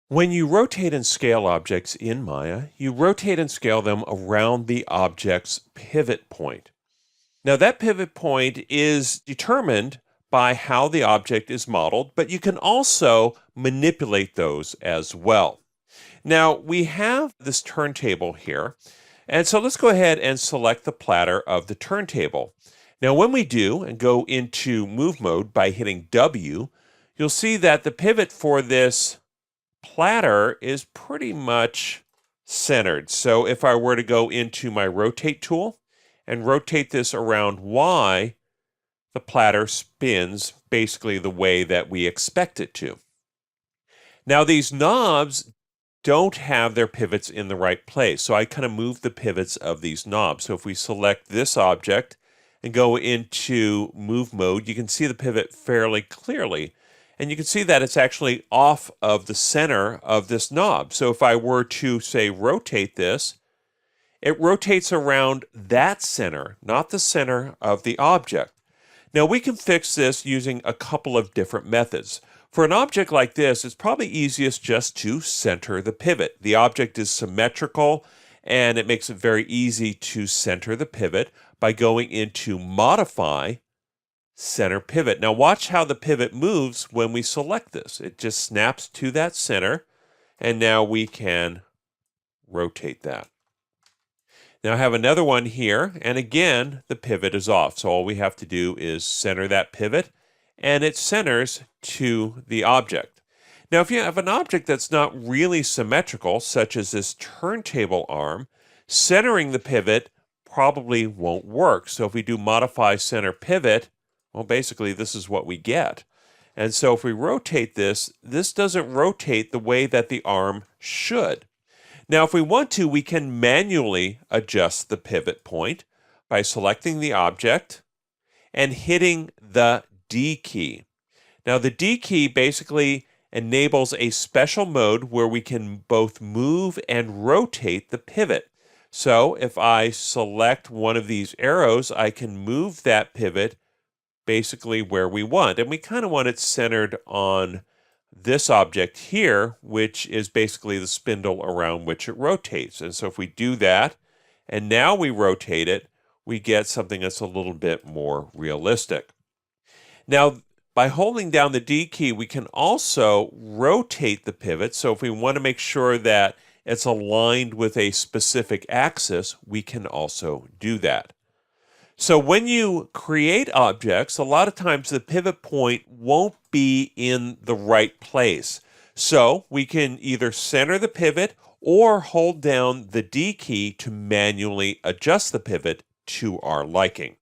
When you rotate and scale objects in Maya, you rotate and scale them around the object's pivot point. Now, that pivot point is determined by how the object is modeled, but you can also manipulate those as well. Now, we have this turntable here, and so let's go ahead and select the platter of the turntable. Now, when we do and go into move mode by hitting W, you'll see that the pivot for this platter is pretty much centered. So if I were to go into my rotate tool and rotate this around Y, the platter spins basically the way that we expect it to. Now these knobs don't have their pivots in the right place, so I kind of move the pivots of these knobs. So if we select this object and go into move mode, you can see the pivot fairly clearly. And you can see that it's actually off of the center of this knob. So if I were to, say, rotate this, it rotates around that center, not the center of the object. Now we can fix this using a couple of different methods. For an object like this, it's probably easiest just to center the pivot. The object is symmetrical, and it makes it very easy to center the pivot by going into Modify, Center Pivot. Now watch how the pivot moves when we select this. It just snaps to that center, and now we can rotate that. Now I have another one here, and again, the pivot is off. So all we have to do is center that pivot, and it centers to the object. Now if you have an object that's not really symmetrical, such as this turntable arm, centering the pivot probably won't work. So if we do Modify Center Pivot, well, basically this is what we get. And so if we rotate this, this doesn't rotate the way that the arm should. Now, if we want to, we can manually adjust the pivot point by selecting the object and hitting the D key. Now, the D key basically enables a special mode where we can both move and rotate the pivot. So if I select one of these arrows, I can move that pivot basically where we want. And we kind of want it centered on this object here, which is basically the spindle around which it rotates. And so if we do that, and now we rotate it, we get something that's a little bit more realistic. Now, by holding down the D key, we can also rotate the pivot. So if we want to make sure that it's aligned with a specific axis, we can also do that. So when you create objects, a lot of times the pivot point won't be in the right place. So we can either center the pivot or hold down the D key to manually adjust the pivot to our liking.